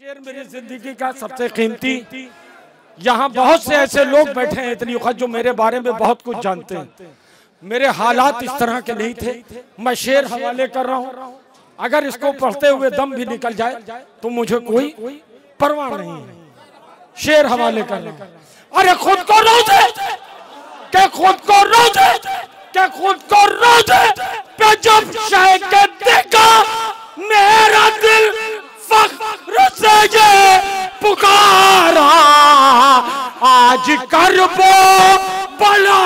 शेर मेरी जिंदगी का सबसे कीमती। यहाँ बहुत से ऐसे लोग बैठे हैं इतनी वक्त जो मेरे बारे में बहुत कुछ जानते हैं। मेरे हालात इस तरह के नहीं थे। मैं शेर हवाले कर रहा हूँ, अगर इसको पढ़ते हुए दम भी निकल जाए तो मुझे कोई परवाह नहीं है। शेर हवाले कर रहा हूँ। अरे खुद को रो दे के खुद को रो दे के खुद को रो दे पे जब शाह के देखा मेरा दिल फख्र से ये पुकारा। आज करबो बला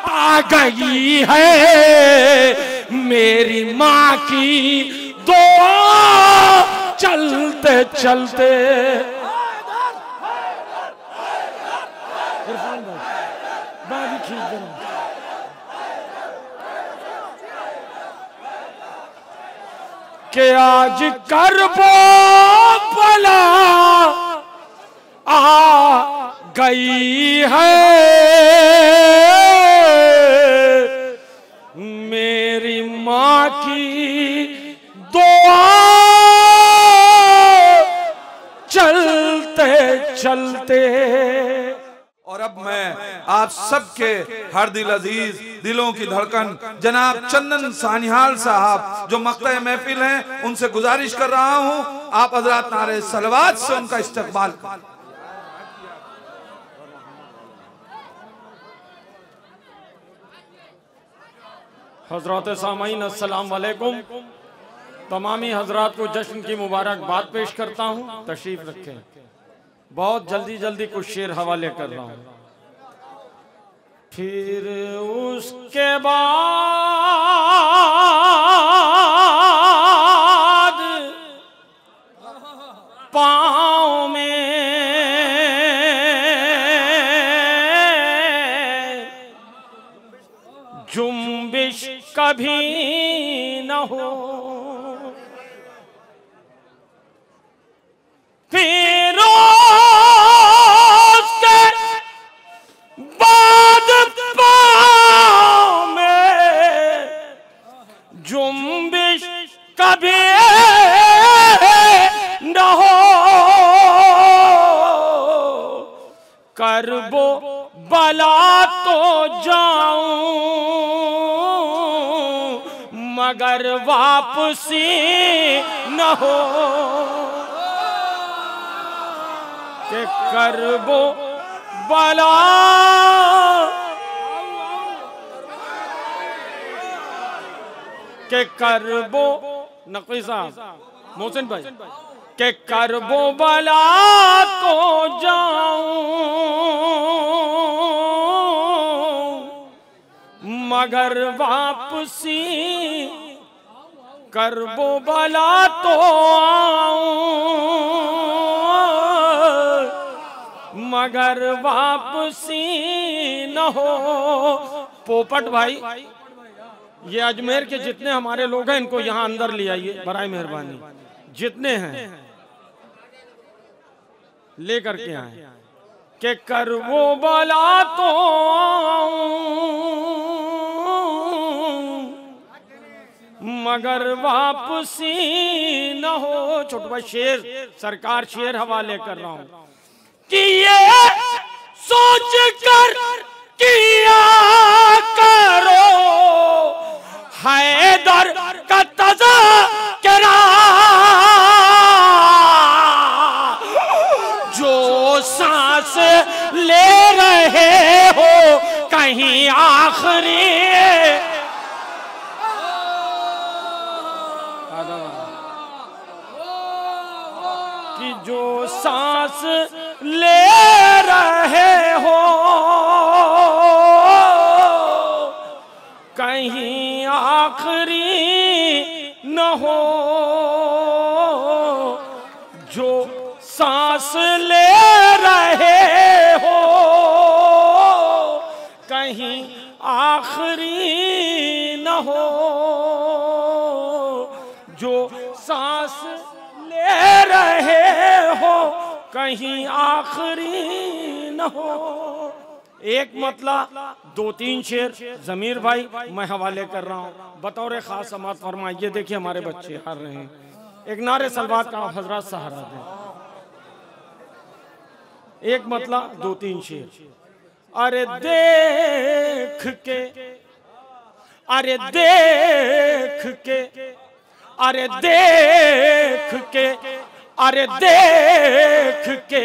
आ गई है, मेरी माँ की दुआ चलते चलते। कि आज करबो बला आ गई है, मेरी माँ की दुआ चलते चलते। और अब मैं आप सबके हर दिल अजीज, दिलों की धड़कन जनाब चंदन सानिहाल साहब जो मक्ता महफिल हैं, उनसे गुजारिश कर रहा हूं आप हजरात नारे सलवात से उनका इस्तकबाल करें। हजरत सामाईन अस्सलाम वालेकुम। तमामी हजरात को जश्न की मुबारकबाद पेश करता हूँ। तशरीफ रखें। बहुत जल्दी जल्दी कुछ शेर हवाले कर रहा हूँ। फिर उसके बाद पाँव में जुम्बिश कभी न हो, फिर उसके बाद पाँव में जुम्बिश कभी न हो। करबो बला तो जाऊं मगर वापसी न हो, के करबो बला के करबो नकवी साहब मोहसिन भाई के करबो बला तो जाऊं मगर वापसी, करबो बला तो आऊं मगर वापसी न हो। पोपट भाई, ये अजमेर के जितने हमारे लोग हैं इनको यहाँ अंदर ले आइए बराए मेहरबानी। जितने हैं लेकर के आए के करबो बला तो मगर वापसी न हो। छोटू भाई शेर सरकार शेर हवाले कर रहा हूं कि ये सोच कर किया करो हैदर का तज़किरा, जो सांस ले रहे हो कहीं आखिरी कि जो सांस ले रहे हो कहीं आखिरी न हो, जो सांस ले रहे हो कहीं आखिरी न हो, जो सांस ले रहे हो कहीं आखिरी न हो। एक मतलब दो तीन शेर जमीर भाई मैं हवाले कर रहा हूँ बतौर खास समात फरमाइए। देखिए हमारे बच्चे हार रहे हैं, एक नारे सलवात का हजरत सहारा दें। एक मतलब 2-3 शेर। अरे देख के, अरे देख के, अरे देख के, अरे देख के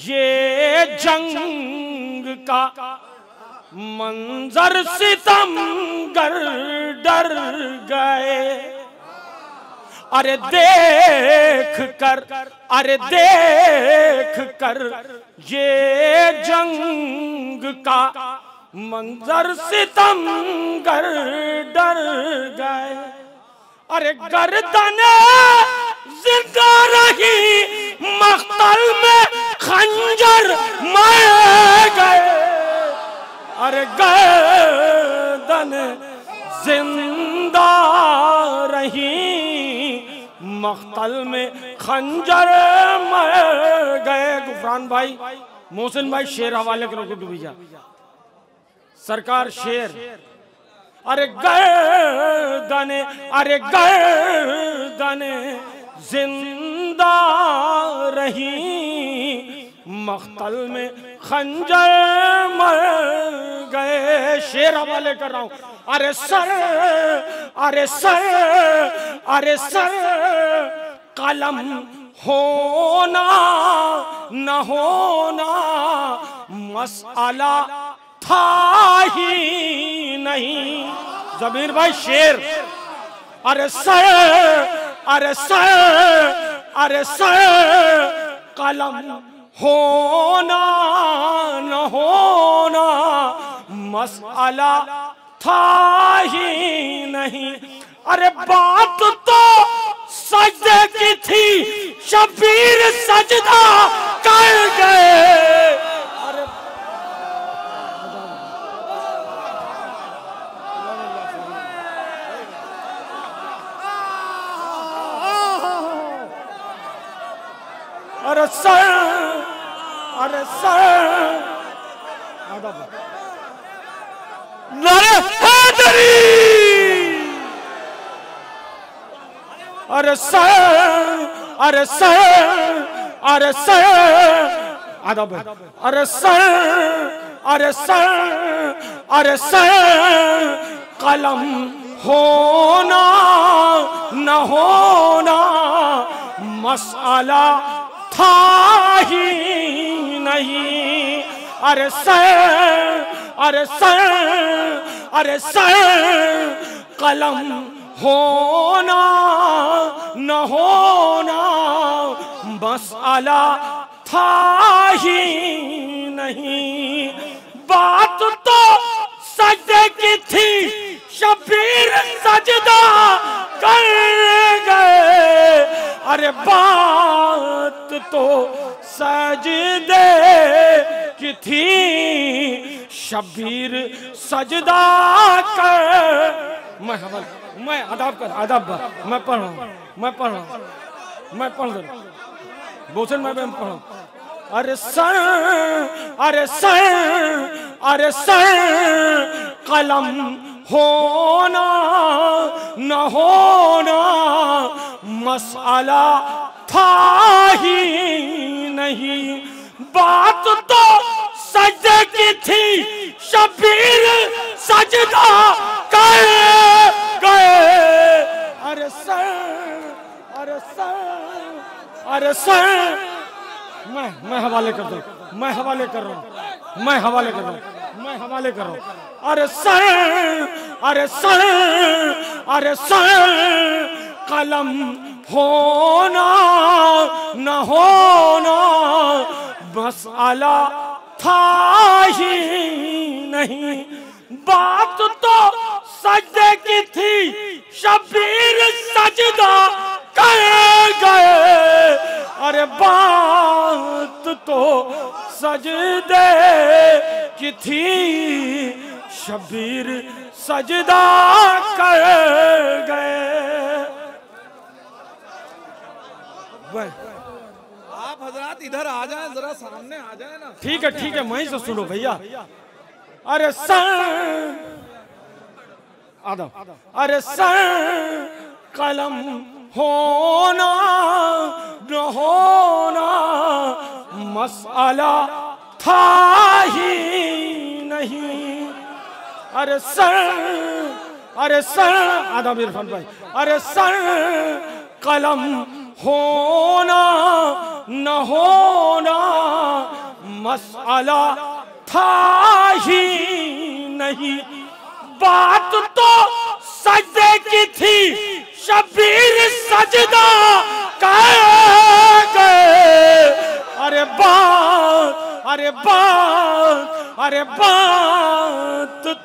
ये जंग का मंजर सितमगर डर गए। अरे देख कर, अरे देख कर ये जंग का मंजर सितमगर डर गए। अरे गर्दन जिंदा रही मख्तल में खंजर मार गए। अरे गर्दन जिंदा रही मख्तल में खंजर मर गए। गुफरान भाई, मोहसिन भाई शेर हवाले करो को डूबी जा सरकार शेर। अरे गर्दने, अरे गर्दने जिंदा रही मख्तल में खंजर मर गए। शेर हवाले कर रहा हूं। अरे सर, अरे सर, अरे सर कलम होना न होना मसला था ही नहीं। जमीर भाई शेर। अरे सर, अरे सर, अरे सर कलम होना न होना मसला था ही नहीं। अरे बात तो सजदे की थी, शबीर सजदा कर गए। अरे अरे सर, अरे सर नारे हैदरी। अरे सर, अरे सर, अरे सर अदब। अरे सर, अरे सर, अरे सर कलम होना न होना मसला था ही नहीं। अरे सर, अरे सर, अरे सर कलम होना न होना मसला था ही नहीं। बात तो सजदे की थी, शबीर सजदा कर गए। अरे बात तो सजदे की थी, शबीर सजदा कर। मैं अदब कर, अदब मैं पढ़ रहा हूँ, मैं पढ़ रहा हूँ, मैं पढ़ रहा हूँ बोसन मैं पढ़ रहा हूँ। अरे सर, अरे सर, अरे सर कलम होना न होना मसला था ही नहीं। बात तो सजदे की थी, शबीर सजदा कर गए। अरे सर, अरे सर, अरे सर मैं हवाले कर दूं, मैं हवाले कर रहा हूँ, मैं हवाले कर रहा हूँ, मैं हवाले कर रहा हूँ। अरे सर, अरे सर, अरे सर कलम होना न होना मसला था ही नहीं। बात तो सजदे की थी, शबीर सजदा कर गए। अरे बात तो सजदे की थी, शबीर सजदा कर गए। आप हजरात इधर आ जाएं, जरा सामने आ जाएं ना। ठीक है, ठीक है, वहीं से सुनो भैया। अरे सर आदम, अरे सर कलम होना न होना मसला था ही नहीं। अरे सर आदम इरफान भाई, अरे सर कलम होना न होना मसला था ही नहीं। बात तो सजदे की थी, शबीर सजदा कर गए। अरे बात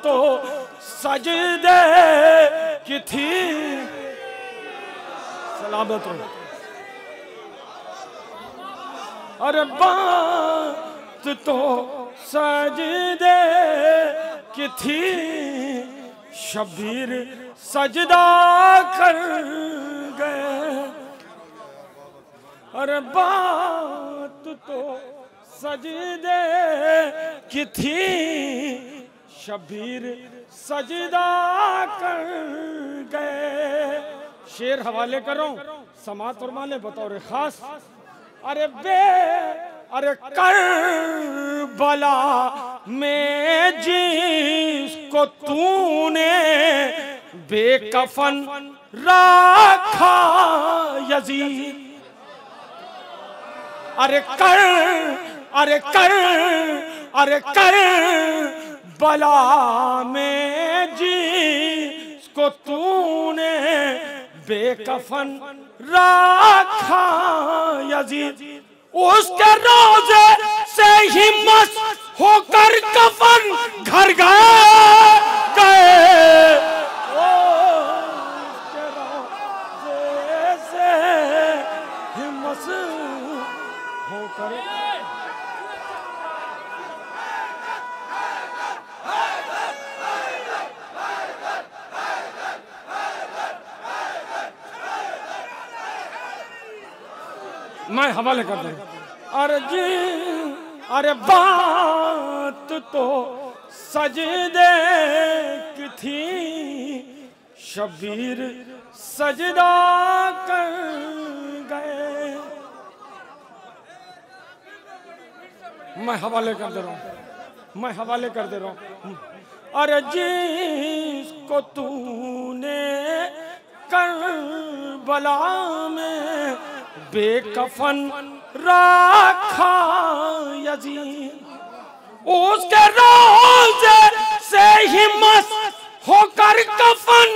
तो सजदे की थी। सलामत हो। अरे बात तो सजदे की थी, शबीर सजदा कर गए। अरे बात तो सजदे की थी, शबीर सजदा कर गए। शेर हवाले कर रहा हूं, समात फरमा ले बतौर खास। अरे करबला में जिसको तूने बेकफन रखा यजीद। अरे करबला में जिसको तूने बेकफन रखा यजीद, उसके रोजे से हिम्मत होकर कफन घर गए। उसके रोजे से हिम्मत होकर मैं हवाले कर दूं। अरे बात तो सजदे की थी, शबीर सजदा कर गए। मैं हवाले कर दे रहा हूं। अरे जिसको तूने करबला में बेकफन रखा यजीद, उसके रोजे से हिम्मत होकर कफन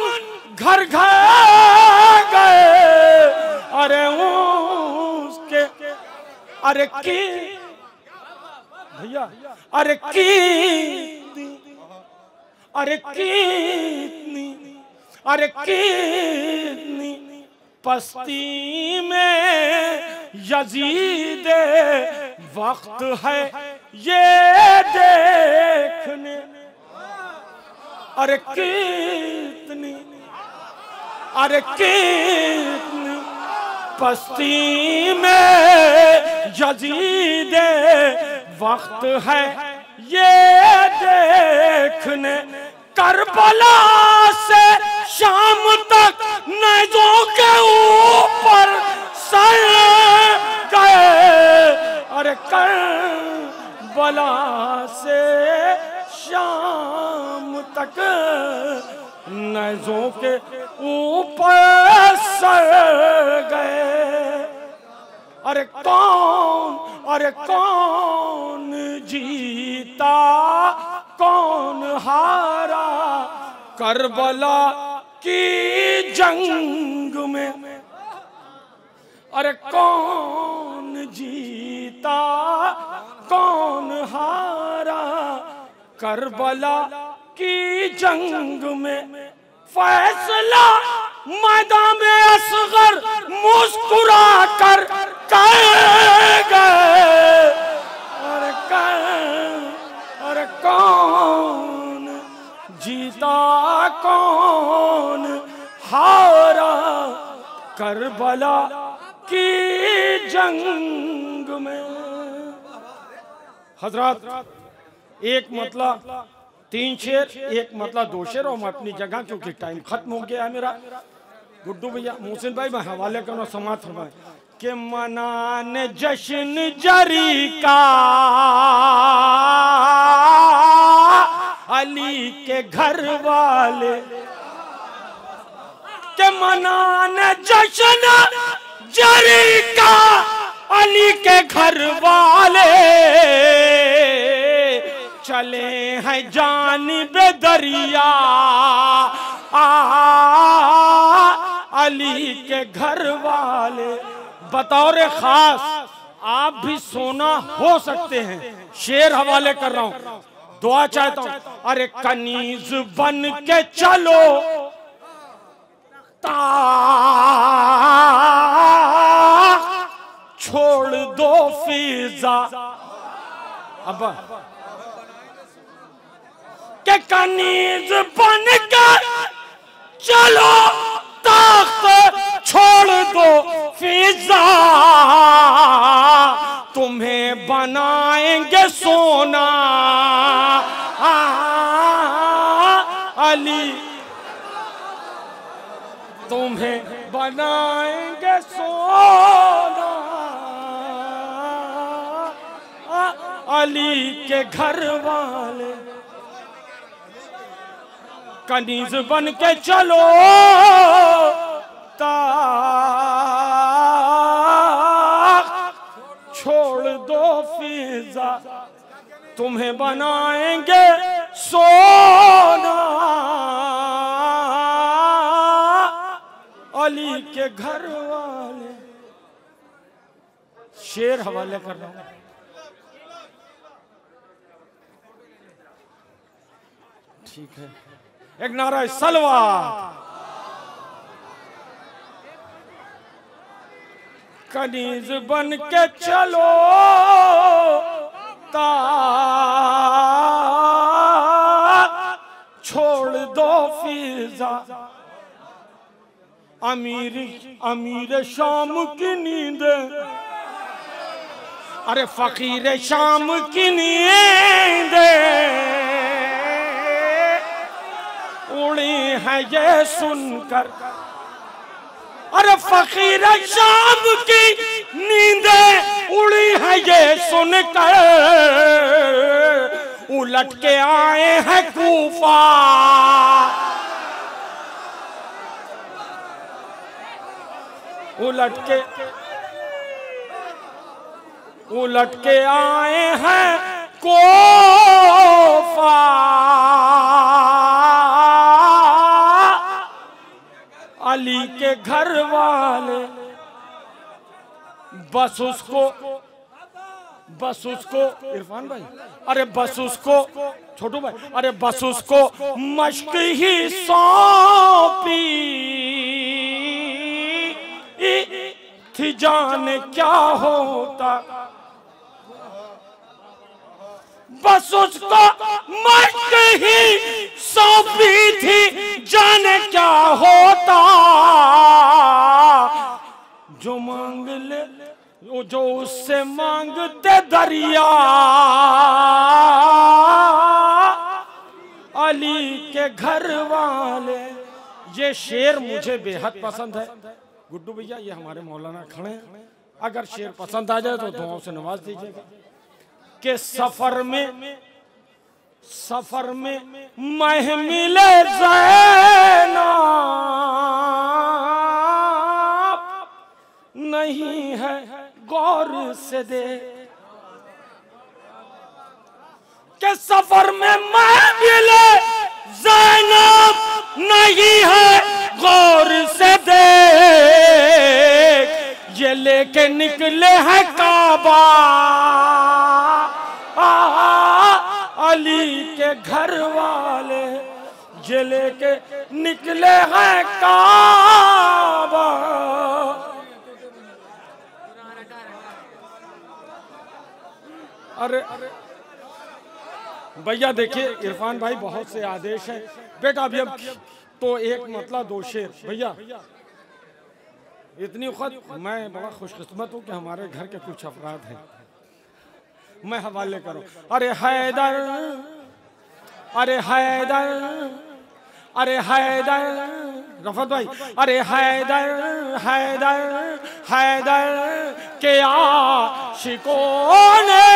घर गए। अरे उसके भैया कितनी पस्ती में यजीद वक्त है ये देखने। अरे कितनी पस्ती में यजीद वक्त है ये देखने। करबला से शाम तक नेज़ों के ऊपर सर गए। अरे करबला से शाम तक नेज़ों के ऊपर सर गए। अरे कौन जीता कौन हारा करबला की जंग में। अरे कौन जीता कौन हारा करबला की जंग में। फैसला मैदान में असगर मुस्कुरा कर गए। अरे कौन जीता कौन हारा करबला की जंग में। हजरात, एक मतला 3 शेर, एक मतला 2 शेर, और मैं अपनी जगह, क्योंकि टाइम खत्म हो गया है मेरा। गुड्डू भैया, मोहसिन भाई, मैं हवाले करना समात फरमाए के मनाने जश्न जरी का अली के घर वाले, के मनाने जश्न जरी का अली के घर वाले, चले हैं जानिबे दरिया अली के घर वाले। बतौर खास आप भी सोना हो सकते हैं, शेर हवाले कर रहा हूं, दुआ चाहता हूं। अरे कनीज बन के चलो छोड़ दो फिजा, अब के कनीज बन के चलो ताख्त छोड़ दो फिजा, तुम्हें बनाएंगे सोना अली, तुम्हें बनाएंगे सोना अली के घर वाले। कनीज बन के चलो छोड़ दो फिजा, तुम्हें बनाएंगे सोना अली के घर वाले। शेर हवाले कर रहा हूं, ठीक है। एक नारा सलवा, कनीज बन के चलो छोड़ दो फिजा, अमीर शाम की नींद, अरे फकीर शाम की नींद उड़ी है ये सुनकर, अरे फकीर शाम की नींदें उड़ी है ये सुनकर, उलट के आए हैं कूफा, उलट के आए हैं कूफा अली के घर वाले। बस उसको इरफान भाई, अरे बस उसको छोटू भाई, अरे बस उसको मश्क ही सौंपी थी, जाने क्या होता। बस उसको मश्क ही सौंपी थी, जाने क्या होता। जो मांग ले जो उससे मांगते दरिया अली के घर वाले। ये शेर मुझे बेहद पसंद है। गुड्डू भैया ये हमारे मौलाना खड़े हैं, अगर शेर पसंद आ जाए तो दुआओं से नवाज दीजिएगा। कि सफर में महमिल ज़ैनब नहीं है गौर से दे, के सफर में महमिल ज़ैनब नहीं है गौर से दे, ये लेके निकले हैं काबा अली के घर वाले, ये लेके निकले हैं काबा। अरे भैया देखिए इरफान भाई बहुत से आदेश हैं बेटा, अभी अब तो एक मतलब दो शेर भैया। इतनी वक्त मैं बड़ा खुशकिस्मत हूँ कि हमारे घर के कुछ अफराद हैं, मैं हवाले करूँ। अरे हैदर, अरे हैदर, अरे हैदर रफत भाई, अरे हैदर हैदर हैदर के आशिकों ने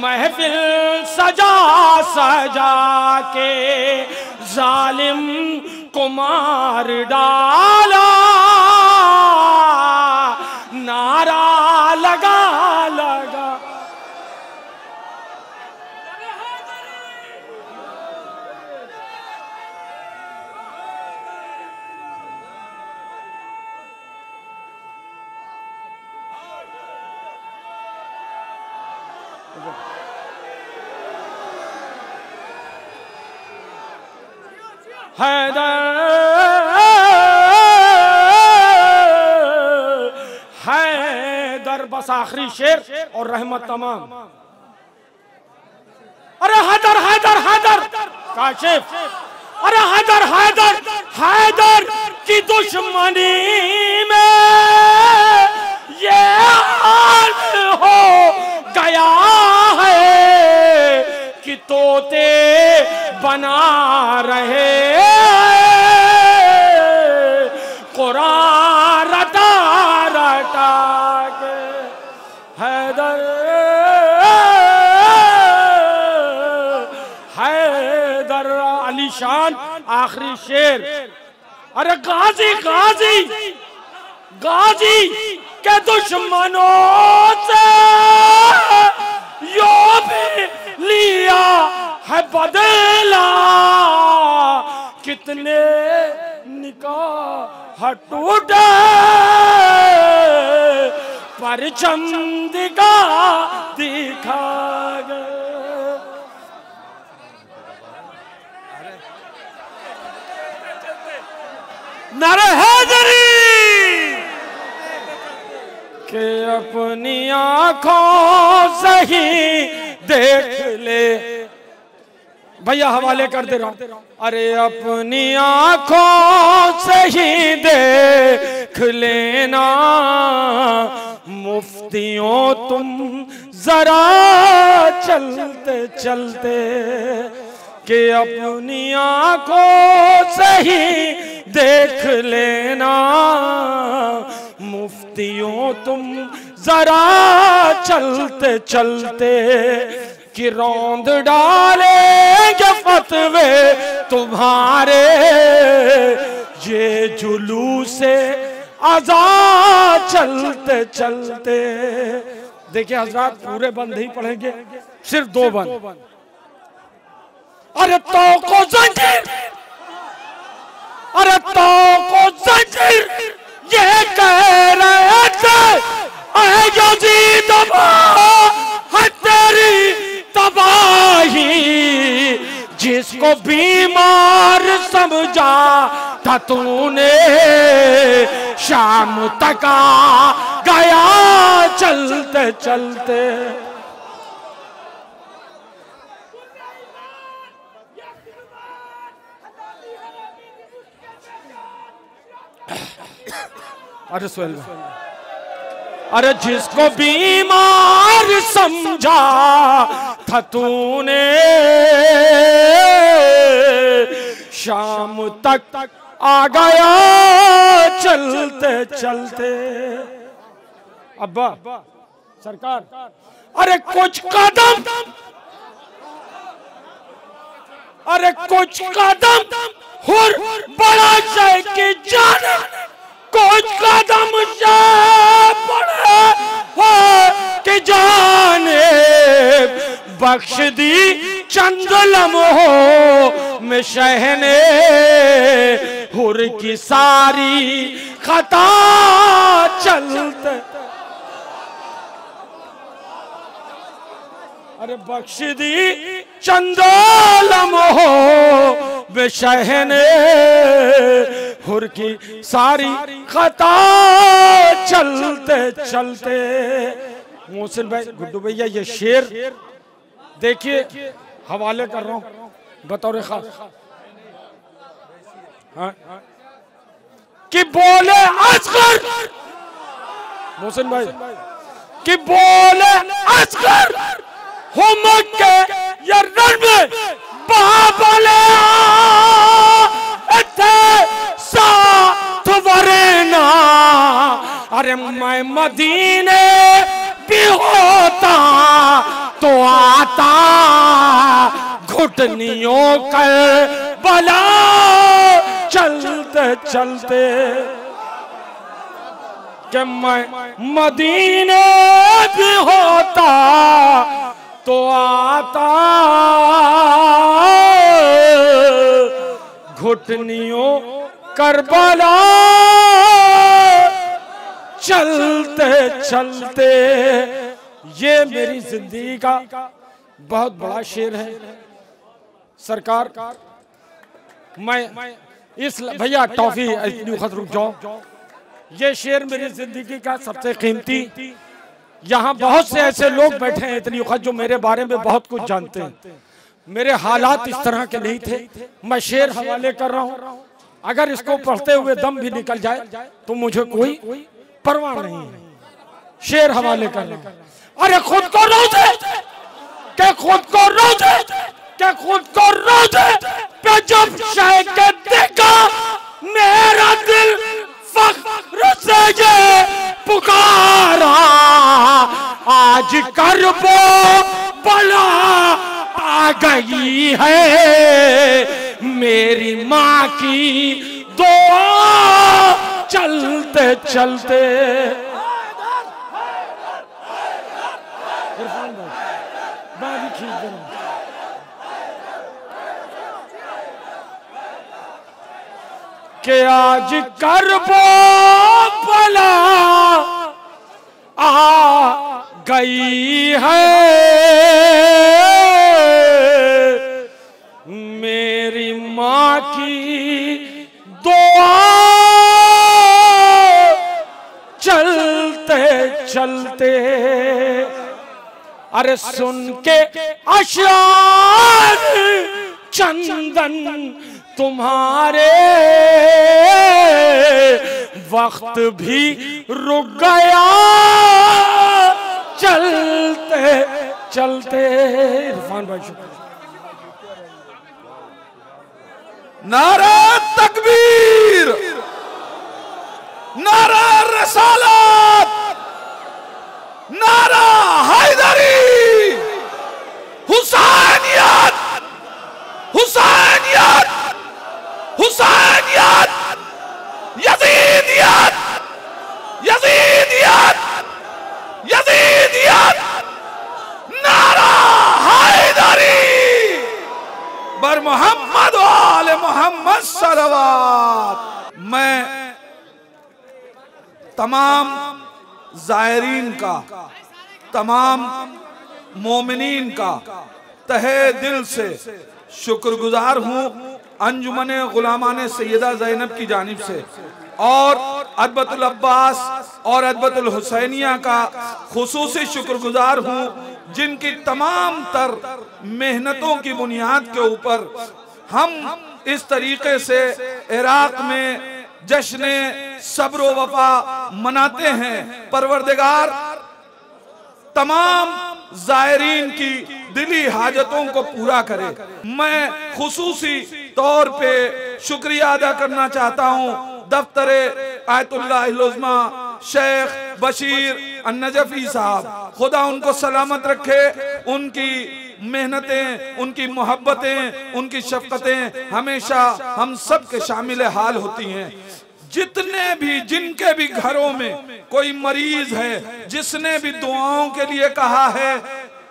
महफिल सजा सजा के जालिम को मार डाला, नारा लगा लगा हैदर बस आखिरी शेर और रहमत तमाम। अरे हैदर हैदर हैदर काशिफ, अरे हैदर हैदर हैदर की दुश्मनी में ये हाल हो गया है कि तोते बना रहे कुरान रटा रटा के। हैदर हैदर अलीशान आखिरी शेर। अरे गाजी गाजी गाजी के दुश्मनों से यो भी लिया है बदला, कितने निकाह टूटे परचम दिखा दिखा गए। नारे हैदरी के अपनी आंखों से ही देख ले, भैया हवाले कर दे रहा हूं। अरे अपनी आंखों से ही देख लेना मुफ्तियों तुम जरा चलते चलते, कि अपनी आंखों से ही देख लेना मुफ्तियों तुम जरा चलते चलते, कि रौंद डालेंगे फतवे तुम्हारे ये जुलूसे आजाद चलते चलते। देखिए हजरात पूरे बंद नहीं पढ़ेंगे, सिर्फ 2 बंद। अरे तो को जंजीर, अरे तो को जंजीर ये कह रहे थे यजीद है तेरी तबाही, जिसको बीमार समझा था तूने शाम तक आ गया चलते चलते। अरे सोहेल, अरे जिसको बीमार समझा था तूने शाम तक आ गया चलते चलते। अब्बा सरकार, अरे कुछ कदम, अरे कुछ कदम हुर बड़ा शय की जान, कुछ कदम से बड़े हो कि जाने बख्श दी चंद लम्हों में शहने हुर की सारी खता चलते। अरे बख्श दी चंद लम्हों में शहने हुर की सारी खता चलते चलते। मोहसिन भाई, गुड्डू भैया, ये शेर देखिए, हवाले कर रहा हूं बतौर खास। हाँ? कि बोले असगर, मोहसिन भाई, कि बोले असगर हो मक्के या रण में बाबले साथ वर अरे मैं मदीने भी होता तो आता घुटनियों कर बला चलते चलते कि मैं मदीने भी होता तो आता घुटनियों करबला चलते चलते। ये मेरी जिंदगी का बहुत बड़ा शेर है सरकार। मैं इस भैया टॉफी इतनी वक्त रुक जाओ। ये शेर मेरी जिंदगी का सबसे कीमती। यहाँ बहुत से ऐसे लोग बैठे हैं इतनी वक्त जो मेरे बारे में बहुत कुछ जानते हैं। मेरे हालात इस तरह के नहीं थे। मैं शेर हवाले कर रहा हूँ, अगर इसको पढ़ते हुए दम भी निकल जाए तो मुझे कोई परवाह नहीं है। शेर हवाले कर रहा हूँ। अरे खुद को रो दे के खुद को रो दे के खुद को रो दे पे जब शायद देखा मेरा दिल फख्र से ये पुकारा। आज करबो बला आ गई है मेरी माँ की दुआ चलते चलते। इरफान भाई बारी खींच देना। कि आज करबो बला आ गई है मेरी माँ की दुआ चलते चलते। अरे सुन के अशार चंदन तुम्हारे वक्त भी रुक गया चलते चलते। इरफान भाई शुक्रिया। नारा तकबीर, नारा रसालत, नारा हैदरी, हुसैनियत, हुसैनियत, हुसैनियत, यजीदियत, यजीदियत, यजीदियत, नारा हैदरी बर मोहम्मद वाले मोहम्मद सलवात। मैं तमाम ज़ायरीन का, तमाम मोमिनीन का तहे दिल से शुक्रगुजार हूँ अंजुमन गुलामान सैयदा ज़ैनब की जानिब से, और अदबतुल अब्बास और अदबतुल हुसैनिया का खुसूसी शुक्रगुजार हूँ जिनकी तमाम तर मेहनतों की बुनियाद के ऊपर हम इस तरीके से इराक में जश्न सब्र वफा मनाते हैं। परवरदिगार तमाम ज़ायरीन की दिली हाजतों को पूरा करे। मैं खुसूसी तौर पे शुक्रिया अदा करना चाहता हूँ दफ्तरे आयतुल्लाह उज़्मा शेख बशीर अन्नजफी साहब, खुदा उनको सलामत रखे। उनकी मेहनतें, उनकी मोहब्बतें, उनकी शफ़क़तें हमेशा हम सब के शामिल हाल होती हैं। जितने भी, जिनके भी घरों में कोई मरीज है, जिसने भी दुआओं के लिए कहा है,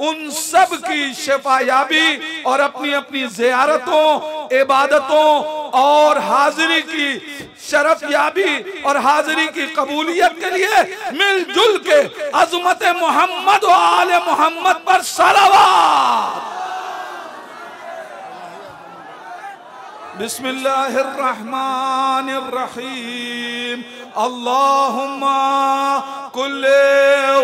उन सब की शिफायाबी और अपनी अपनी ज़ियारतों, इबादतों और हाजिरी की शरफयाबी और हाजिरी की कबूलियत के लिए मिलजुल के अज़मत मोहम्मद व आले मोहम्मद पर सलावत। बिस्मिल्लाहिर्रहमानिर्रहीम। अल्लाहुम्मा कुल्ले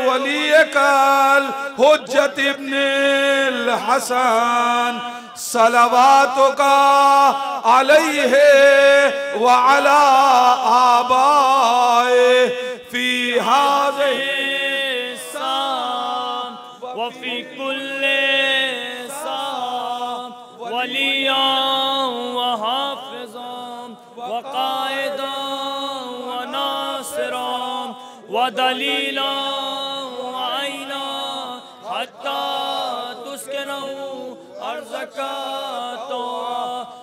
वलियकल हुज्जत इब्निल हसन सलावातुका अलैहि व अला आबाए फी हाज़िहि साम व फी कुल्ले साम वलिया व हाफ़िज़ा व क़ाइदा व नासिरा वदलीला आईना हत्ता तुस्किनहु अर्ज़क़तो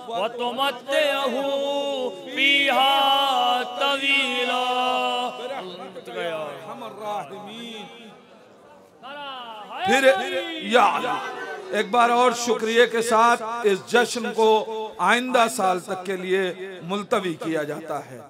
वतुमत्तिअहु फ़ीहा तवीला। फिर या एक बार और शुक्रिया के साथ इस जश्न को आइंदा साल तक के लिए मुलतवी किया जाता है।